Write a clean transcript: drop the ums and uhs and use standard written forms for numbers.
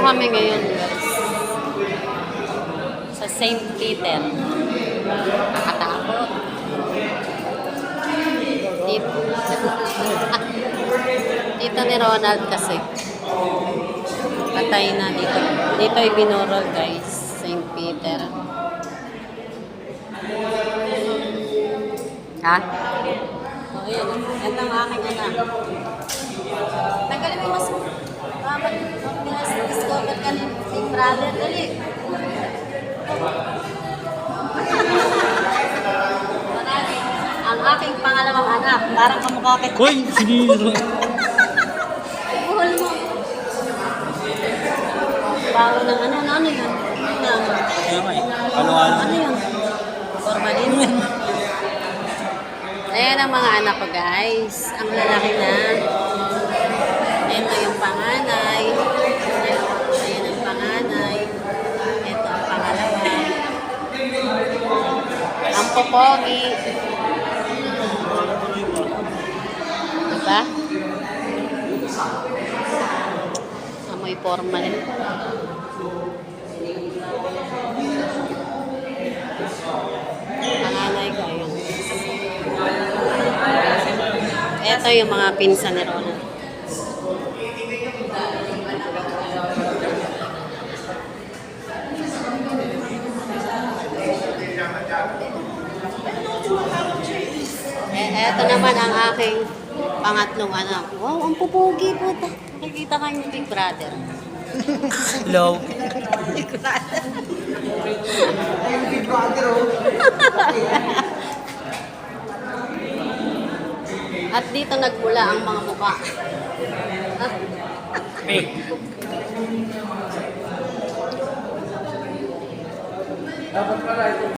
kami ngayon, guys. Sa St. Peter. Nakatakot. Dito ni Ronald kasi. Patay na dito. Dito ay binurol, guys. St. Peter. Ha? Oh, yun. Yan ang aking anak. Tagalin mo mas discover ka ni Big Brother. Dali. Ang aking pangalawang anak. Parang kamukha kita. Uy! Siniro! Buhol mo. Bago ng ano yun? Kaya nga eh. Halo-halo. Ano yun? Formalin. Ayan ang mga anak ko, guys. Ang lalaki na. Ito yung panganay. Ayan ang panganay. Ito ang pangalawa. Ang popogi. Diba? Amoy formalin. Panganay ko, ayun. Ito yung mga pinsan ni Ronald. Ito naman ang aking pangatlong anak. Wow, ang pupugi po. Nakikita ka yung Big Brother. Hello. Big Brother. Big Brother, oh. At dito nagmula ang mga mukha. Hey. Dapat pala ito.